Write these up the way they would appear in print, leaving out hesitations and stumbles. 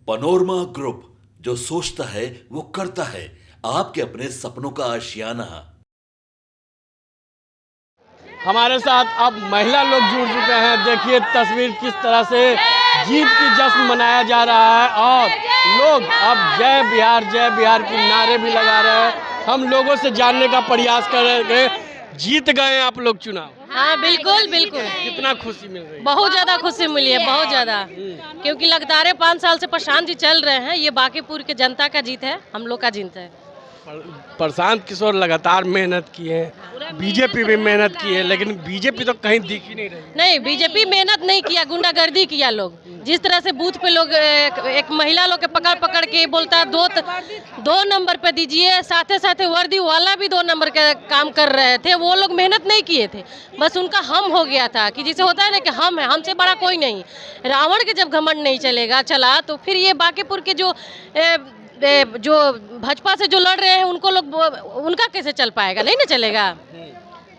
Panorama group, जो सोचता है वो करता है। आपके अपने सपनों का आशियाना। हमारे साथ अब महिला लोग जुड़ चुके हैं। देखिए तस्वीर किस तरह से जीत की जश्न मनाया जा रहा है और लोग अब जय बिहार की नारे भी लगा रहे हैं। हम लोगों से जानने का प्रयास कर रहे हैं, जीत गए आप लोग चुनाव। हाँ बिल्कुल बिल्कुल, कितना खुशी मिल रही है? बहुत ज़्यादा खुशी मिली है, बहुत ज़्यादा। क्योंकि लगातार 5 साल से प्रशांत जी चल रहे हैं, ये बांकीपुर के जनता का जीत है, हम लोग का जीत है। प्रशांत किशोर लगातार मेहनत किए हैं, बीजेपी भी मेहनत की है, लेकिन बीजेपी तो कहीं दिख ही नहीं रही। नहीं, बीजेपी मेहनत नहीं किया, गुंडागर्दी किया लोग। जिस तरह से बूथ पे लोग एक महिला लोग के पकड़ के बोलता है दो नंबर पे दीजिए, साथे साथे वर्दी वाला भी 2 नंबर के काम कर रहे थे। वो लोग मेहनत नहीं किए थे, बस उनका हम हो गया था कि जिसे होता है ना कि हम है, हमसे बड़ा कोई नहीं। रावण के जब घमंड नहीं चला तो फिर ये बांकीपुर के जो भाजपा से जो लड़ रहे हैं उनका कैसे चल पाएगा? नहीं ना चलेगा,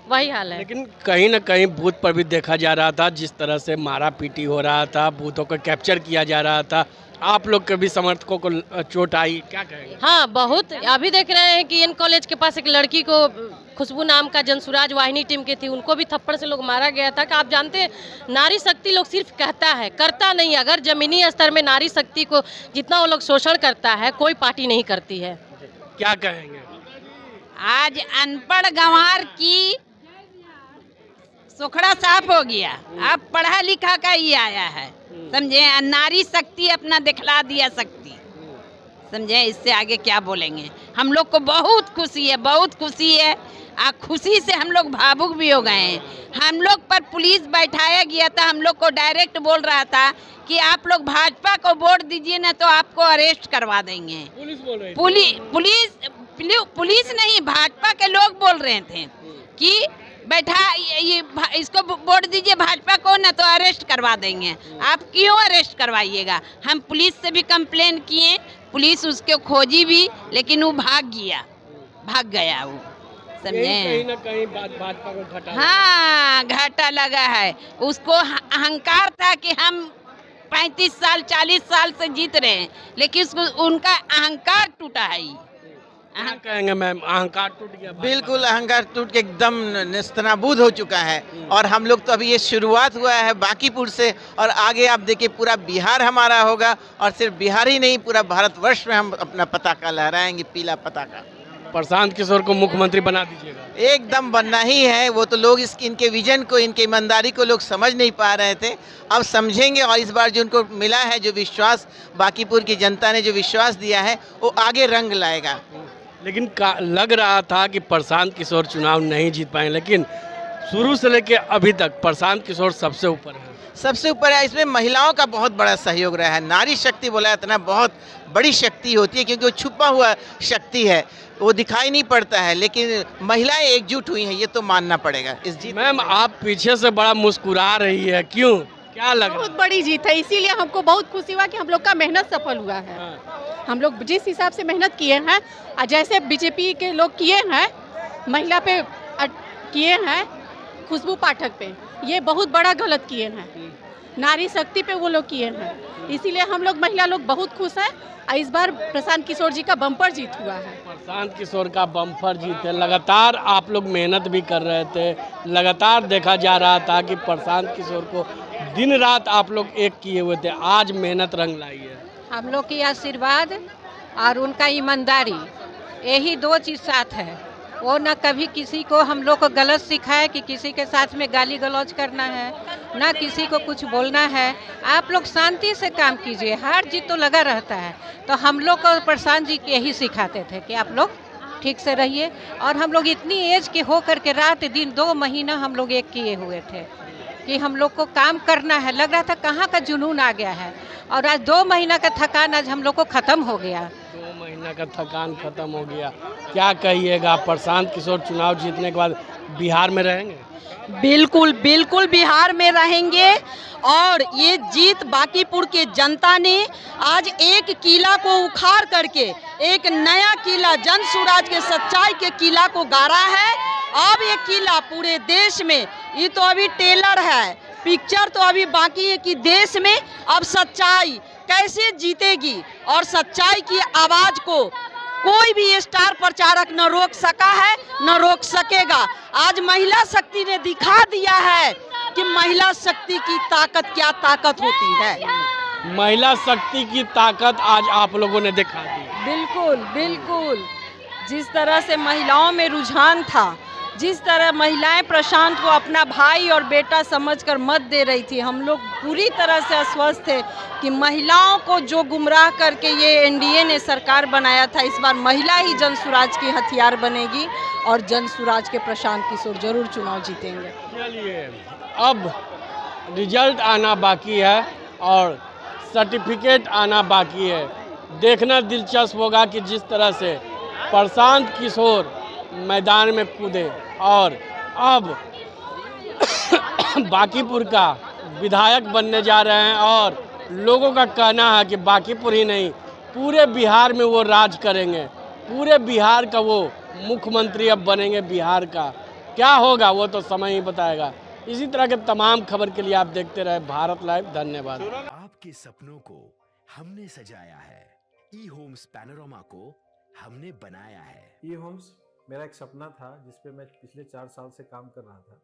वही हाल है। लेकिन कहीं ना कहीं बूथ पर भी देखा जा रहा था, जिस तरह से मारा पीटी हो रहा था, बूथों को कैप्चर किया जा रहा था, आप लोग के भी समर्थकों को चोट आई, क्या कहेंगे? हाँ बहुत, अभी देख रहे हैं कि एन कॉलेज के पास एक लड़की को, खुशबू नाम का, जनसुराज वाहिनी टीम की थी, उनको भी थप्पड़ से लोग मारा गया था। कि आप जानते हैं नारी शक्ति लोग सिर्फ कहता है, करता नहीं। अगर जमीनी स्तर में नारी शक्ति को जितना वो लोग शोषण करता है, कोई पार्टी नहीं करती है। क्या कहेंगे? आज अनपढ़ गंवार की सुखड़ा साफ हो गया, अब पढ़ा लिखा का ही आया है, समझे? नारी शक्ति अपना दिखला दिया शक्ति, समझे? इससे आगे क्या बोलेंगे? हम लोग को बहुत खुशी है, बहुत खुशी है। खुशी से हम लोग भावुक भी हो गए हैं। हम लोग पर पुलिस बैठाया गया था, हम लोग को डायरेक्ट बोल रहा था कि आप लोग भाजपा को वोट दीजिए ना तो आपको अरेस्ट करवा देंगे। पुलिस बोल रही थी। पुलिस नहीं, भाजपा के लोग बोल रहे थे कि इसको वोट दीजिए भाजपा को ना तो अरेस्ट करवा देंगे। आप क्यों अरेस्ट करवाइएगा? हम पुलिस से भी कंप्लेन किए, पुलिस उसको खोजी भी, लेकिन वो भाग गया वो, समझे? कहीं ना कहीं भाजपा को घाटा। हाँ, घाटा लगा है। उसको अहंकार था कि हम 35 साल 40 साल से जीत रहे हैं, लेकिन उनका अहंकार टूटा है। क्या कहेंगे मैम, अहंकार टूट गया? बिल्कुल, अहंकार टूट के एकदम नेस्तनाबूद हो चुका है। और हम लोग तो अभी ये शुरुआत हुआ है बांकीपुर से, और आगे आप देखिए पूरा बिहार हमारा होगा, और सिर्फ बिहार ही नहीं, पूरा भारतवर्ष में हम अपना पताका लहराएंगे, पीला पताका। प्रशांत किशोर को मुख्यमंत्री बना दीजिएगा? एकदम बनना ही है। वो तो लोग इनके विजन को, इनके ईमानदारी को लोग समझ नहीं पा रहे थे, अब समझेंगे। और इस बार जो उनको मिला है, जो विश्वास बांकीपुर की जनता ने जो विश्वास दिया है, वो आगे रंग लाएगा। लेकिन लग रहा था कि प्रशांत किशोर चुनाव नहीं जीत पाए, लेकिन शुरू से लेकर अभी तक प्रशांत किशोर सबसे ऊपर है। सबसे ऊपर है। इसमें महिलाओं का बहुत बड़ा सहयोग रहा है। नारी शक्ति बोला इतना बहुत बड़ी शक्ति होती है, क्योंकि वो छुपा हुआ शक्ति है, वो दिखाई नहीं पड़ता है, लेकिन महिलाएं एकजुट हुई हैं, ये तो मानना पड़ेगा इस जीत। मैम आप पीछे से बड़ा मुस्कुरा रही है, क्यों, क्या लग रहा है? बहुत बड़ी जीत है, इसीलिए हमको बहुत खुशी हुआ कि हम लोग का मेहनत सफल हुआ है। हम लोग जिस हिसाब से मेहनत किए हैं, जैसे बीजेपी के लोग किए हैं, महिला पे किए हैं, खुशबू पाठक पे, ये बहुत बड़ा गलत किए हैं। नारी शक्ति पे वो लोग किए हैं, इसीलिए हम लोग महिला लोग बहुत खुश हैं। इस बार प्रशांत किशोर जी का बम्पर जीत हुआ है। प्रशांत किशोर का बम्पर जीत है। लगातार आप लोग मेहनत भी कर रहे थे, लगातार देखा जा रहा था कि प्रशांत किशोर को दिन रात आप लोग एक किए हुए थे, आज मेहनत रंग लाई है। हम लोग की आशीर्वाद और उनका ईमानदारी, यही 2 चीज़ साथ है। वो ना कभी किसी को हम लोग को गलत सिखाए कि किसी के साथ में गाली गलौज करना है, ना किसी को कुछ बोलना है। आप लोग शांति से काम कीजिए, हार जीत तो लगा रहता है। तो हम लोग को प्रशांत जी यही सिखाते थे कि आप लोग ठीक से रहिए। और हम लोग इतनी एज के हो करके रात दिन 2 महीना हम लोग एक किए हुए थे कि हम लोग को काम करना है। लग रहा था कहाँ का जुनून आ गया है, और आज 2 महीना का थकान आज हम लोग को ख़त्म हो गया। 2 महीना का थकान खत्म हो गया। क्या कहिएगा, प्रशांत किशोर चुनाव जीतने के बाद बिहार में रहेंगे? बिल्कुल बिल्कुल बिहार में रहेंगे। और ये जीत बांकीपुर के जनता ने आज एक किला को उखाड़ करके एक नया किला, जनसुराज के सच्चाई के किला को गाड़ा है। अब ये किला पूरे देश में, ये तो अभी टेलर है, पिक्चर तो अभी बाकी है कि देश में अब सच्चाई, कैसे जीतेगी। और सच्चाई की आवाज को कोई भी स्टार प्रचारक न रोक सका है न रोक सकेगा। आज महिला शक्ति ने दिखा दिया है कि महिला शक्ति की ताकत क्या ताकत होती है। महिला शक्ति की ताकत आज आप लोगों ने दिखा दी। बिल्कुल बिल्कुल, जिस तरह से महिलाओं में रुझान था, जिस तरह महिलाएं प्रशांत को अपना भाई और बेटा समझकर मत दे रही थी, हम लोग पूरी तरह से आश्वस्त थे कि महिलाओं को जो गुमराह करके ये एनडीए ने सरकार बनाया था, इस बार महिला ही जनसुराज की हथियार बनेगी और जनसुराज के प्रशांत किशोर जरूर चुनाव जीतेंगे। चलिए, अब रिजल्ट आना बाकी है और सर्टिफिकेट आना बाकी है। देखना दिलचस्प होगा कि जिस तरह से प्रशांत किशोर मैदान में कूदे और अब बांकीपुर का विधायक बनने जा रहे हैं और लोगों का कहना है कि बांकीपुर ही नहीं पूरे बिहार में वो राज करेंगे, पूरे बिहार का वो मुख्यमंत्री अब बनेंगे बिहार का। क्या होगा वो तो समय ही बताएगा। इसी तरह के तमाम खबर के लिए आप देखते रहे भारत लाइव। धन्यवाद। आपके सपनों को हमने सजाया है, ई होम्स पैनोरामा को हमने बनाया है। ई होम्स मेरा एक सपना था जिस पे मैं पिछले 4 साल से काम कर रहा था।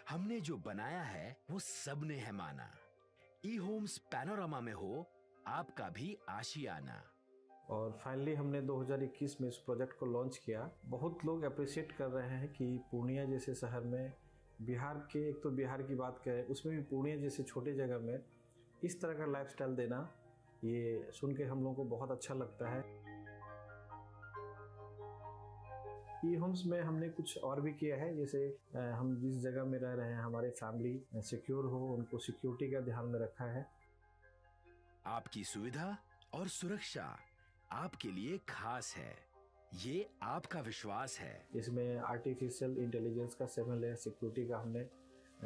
हमने जो बनाया है वो सबने है माना। ई होम्स पैनोरामा में हो आपका भी आशियाना। और फाइनली हमने 2021 में इस प्रोजेक्ट को लॉन्च किया। बहुत लोग अप्रिशिएट कर रहे हैं कि पूर्णिया जैसे शहर में, बिहार के, एक तो बिहार की बात करें उसमें भी पूर्णिया जैसे छोटे जगह में इस तरह का लाइफस्टाइल देना, ये सुन के हम लोगों को बहुत अच्छा लगता है। ई होम्स में हमने कुछ और भी किया है, जैसे हम जिस जगह में रह रहे हैं हमारे फैमिली सिक्योर हो, उनको सिक्योरिटी का ध्यान में रखा है। आपकी सुविधा और सुरक्षा आपके लिए खास है, ये आपका विश्वास है। इसमें आर्टिफिशियल इंटेलिजेंस का 7 लेयर सिक्योरिटी का हमने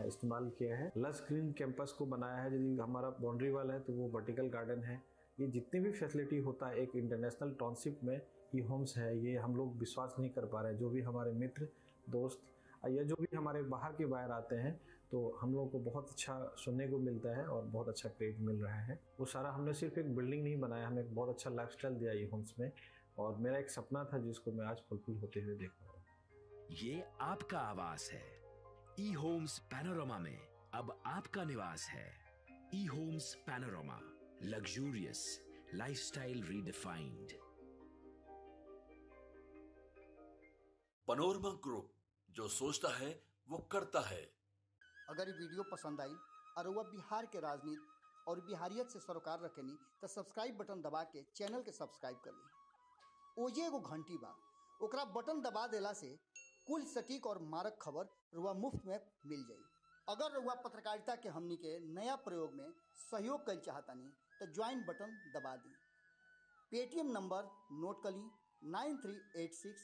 इस्तेमाल किया है। लस ग्रीन कैंपस को बनाया है। यदि हमारा बाउंड्री वाल है तो वो वर्टिकल गार्डन है। ये जितनी भी फैसिलिटी होता है एक इंटरनेशनल टाउनशिप में ई होम्स है, ये हम लोग विश्वास नहीं कर पा रहे हैं। जो भी हमारे मित्र दोस्त या जो भी हमारे बाहर के बाहर आते हैं तो हम लोगों को बहुत अच्छा सुनने को मिलता है और बहुत अच्छा क्रेडिट मिल रहा है। वो सारा हमने सिर्फ एक बिल्डिंग नहीं बनाया, हमें एक बहुत अच्छा लाइफस्टाइल दिया ई होम्स में, और मेरा एक सपना था जिसको मैं आज फुलफिल होते हुए देख रहा हूँ। ये आपका आवास है। ई होम्स पैनोरामा में अब आपका निवास है। E homes panorama, luxurious lifestyle redefined. Panorama group, जो सोचता है वो करता है। अगर ये वीडियो पसंद आई और वह बिहार के राजनीति और बिहारियत से सरोकार रखेनी तो सब्सक्राइब बटन दबा के चैनल के सब्सक्राइब कर ली। ओजे एगो घंटी बा, ओकरा बटन दबा देला से कुल सटीक और मारक खबर रुआ मुफ्त में मिल जाई। अगर रुआ पत्रकारिता के हमनी के नया प्रयोग में सहयोग कर चाहतानी तो ज्वाइन बटन दबा दी। पेटीएम नंबर नोट कर ली 9386